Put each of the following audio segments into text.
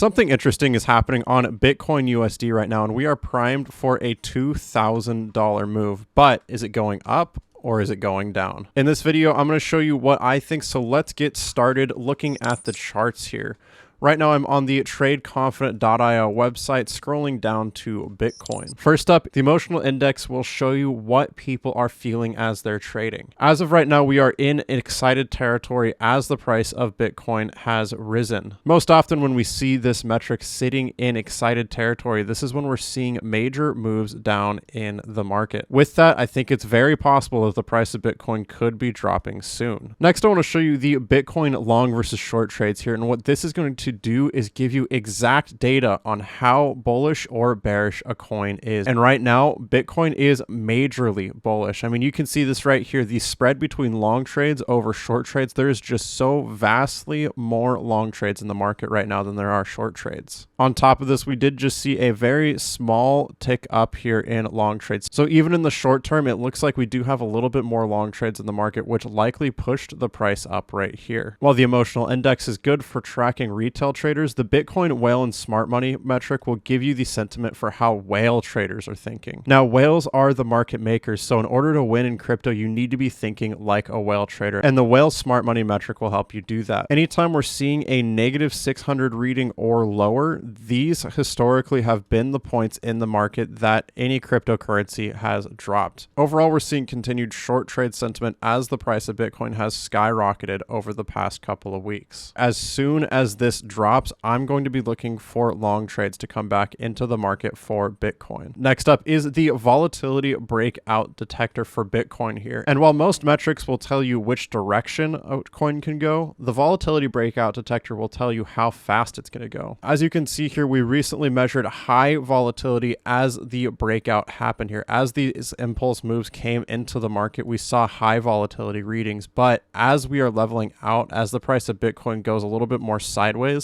Something interesting is happening on Bitcoin USD right now, and we are primed for a $2,000 move. But is it going up or is it going down? In this video, I'm going to show you what I think. So let's get started looking at the charts here. Right now, I'm on the Trade Confident.io website, scrolling down to Bitcoin. First up, the emotional index will show you what people are feeling as they're trading. As of right now, we are in excited territory as the price of Bitcoin has risen. Most often when we see this metric sitting in excited territory, this is when we're seeing major moves down in the market. With that, I think it's very possible that the price of Bitcoin could be dropping soon. Next, I want to show you the Bitcoin long versus short trades here, and what this is going to do is give you exact data on how bullish or bearish a coin is. And right now, Bitcoin is majorly bullish. I mean, you can see this right here. The spread between long trades over short trades, there is just so vastly more long trades in the market right now than there are short trades. On top of this, we did just see a very small tick up here in long trades. So even in the short term, it looks like we do have a little bit more long trades in the market, which likely pushed the price up right here. While the emotional index is good for tracking retail traders, the Bitcoin whale and smart money metric will give you the sentiment for how whale traders are thinking. Now, whales are the market makers, so in order to win in crypto, you need to be thinking like a whale trader, and the whale smart money metric will help you do that. Anytime we're seeing a negative 600 reading or lower, these historically have been the points in the market that any cryptocurrency has dropped. Overall, we're seeing continued short trade sentiment as the price of Bitcoin has skyrocketed over the past couple of weeks. As soon as this drops, I'm going to be looking for long trades to come back into the market for Bitcoin. Next up is the volatility breakout detector for Bitcoin here. And while most metrics will tell you which direction a coin can go, the volatility breakout detector will tell you how fast it's going to go. As you can see here, we recently measured high volatility as the breakout happened here. As these impulse moves came into the market, we saw high volatility readings. But as we are leveling out, as the price of Bitcoin goes a little bit more sideways,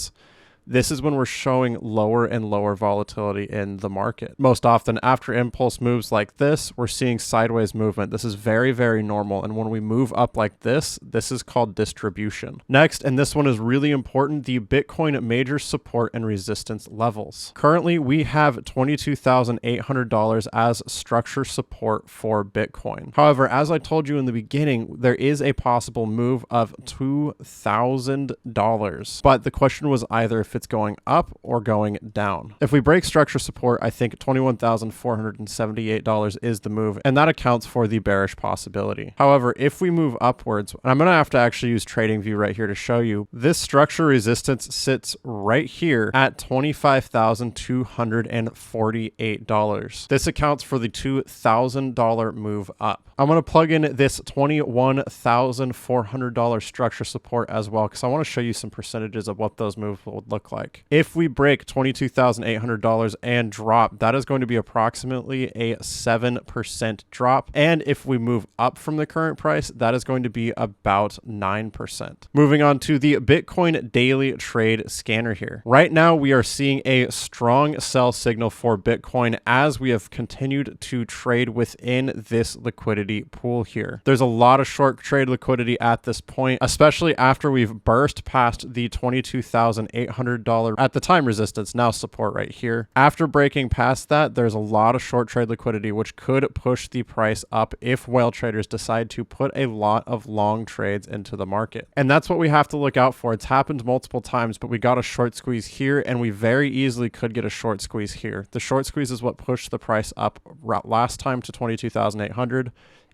this is when we're showing lower and lower volatility in the market. Most often after impulse moves like this, we're seeing sideways movement. This is very, very normal. And when we move up like this, this is called distribution. Next, and this one is really important, the Bitcoin major support and resistance levels. Currently, we have $22,800 as structure support for Bitcoin. However, as I told you in the beginning, there is a possible move of $2,000. But the question was either if it's going up or going down. If we break structure support, I think $21,478 is the move, and that accounts for the bearish possibility. However, if we move upwards, and I'm going to have to actually use TradingView right here to show you, this structure resistance sits right here at $25,248. This accounts for the $2,000 move up. I'm going to plug in this $21,400 structure support as well, because I want to show you some percentages of what those moves would look like. If we break $22,800 and drop, that is going to be approximately a 7% drop. And if we move up from the current price, that is going to be about 9%. Moving on to the Bitcoin daily trade scanner here. Right now, we are seeing a strong sell signal for Bitcoin as we have continued to trade within this liquidity pool here. There's a lot of short trade liquidity at this point, especially after we've burst past the $22,800 at the time resistance, now support right here. After breaking past that, there's a lot of short trade liquidity, which could push the price up if whale traders decide to put a lot of long trades into the market. And that's what we have to look out for. It's happened multiple times, but we got a short squeeze here, and we very easily could get a short squeeze here. The short squeeze is what pushed the price up last time to $22,800.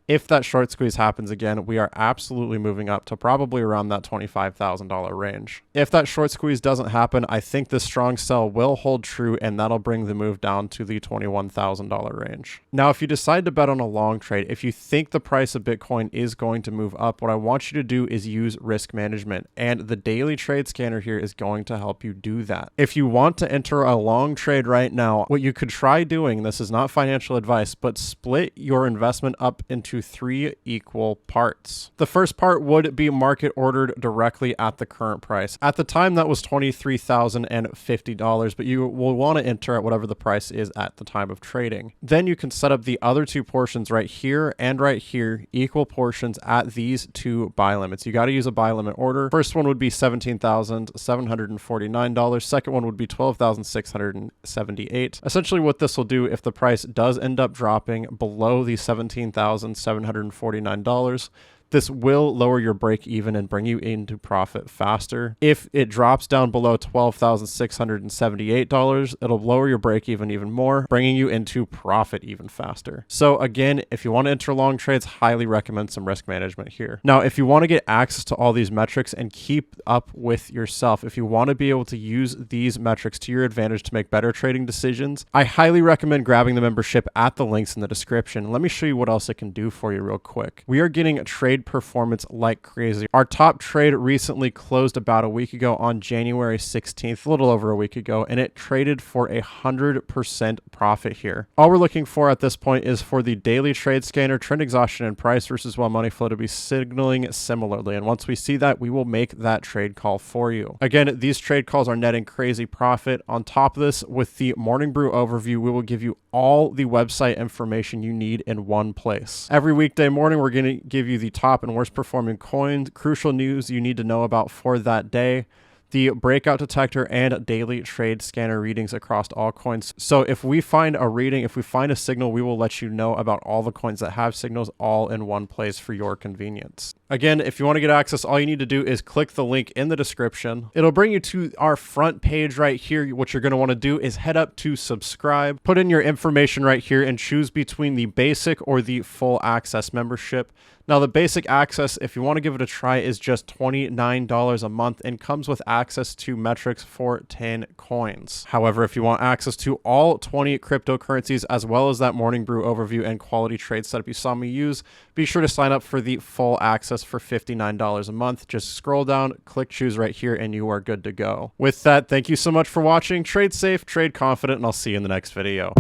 If that short squeeze happens again, we are absolutely moving up to probably around that $25,000 range. If that short squeeze doesn't happen, I think the strong sell will hold true, and that'll bring the move down to the $21,000 range. Now, if you decide to bet on a long trade, if you think the price of Bitcoin is going to move up, what I want you to do is use risk management, and the daily trade scanner here is going to help you do that. If you want to enter a long trade right now, what you could try doing, this is not financial advice, but split your investment up into into 3 equal parts. The first part would be market ordered directly at the current price. At the time, that was $23,050, but you will want to enter at whatever the price is at the time of trading. Then you can set up the other 2 portions right here and right here, equal portions at these 2 buy limits. You got to use a buy limit order. First one would be $17,749. Second one would be $12,678. Essentially what this will do, if the price does end up dropping below the $17,749, this will lower your break even and bring you into profit faster. If it drops down below $12,678, it'll lower your break even more, bringing you into profit even faster. So again, if you want to enter long trades, highly recommend some risk management here. Now, if you want to get access to all these metrics and keep up with yourself, if you want to be able to use these metrics to your advantage to make better trading decisions, I highly recommend grabbing the membership at the links in the description. Let me show you what else it can do for you real quick. We are getting a trade performance like crazy. Our top trade recently closed about a week ago on January 16th, a little over a week ago, and it traded for 100% profit here. All we're looking for at this point is for the daily trade scanner, trend exhaustion, and price versus while money flow to be signaling similarly. And once we see that, we will make that trade call for you. Again, these trade calls are netting crazy profit. On top of this, with the Morning Brew overview, we will give you all the website information you need in one place. Every weekday morning, we're going to give you the top and worst performing coins, crucial news you need to know about for that day, the breakout detector, and daily trade scanner readings across all coins. So if we find a reading, if we find a signal, we will let you know about all the coins that have signals all in one place for your convenience. Again, if you want to get access, all you need to do is click the link in the description. It'll bring you to our front page right here. What you're going to want to do is head up to subscribe, put in your information right here, and choose between the basic or the full access membership. Now, the basic access, if you want to give it a try, is just $29 a month and comes with access to metrics for 10 coins. However, if you want access to all 20 cryptocurrencies, as well as that Morning Brew overview and quality trade setup you saw me use, be sure to sign up for the full access for $59 a month. Just scroll down, click choose right here, and you are good to go. With that, thank you so much for watching. Trade safe, trade confident, and I'll see you in the next video.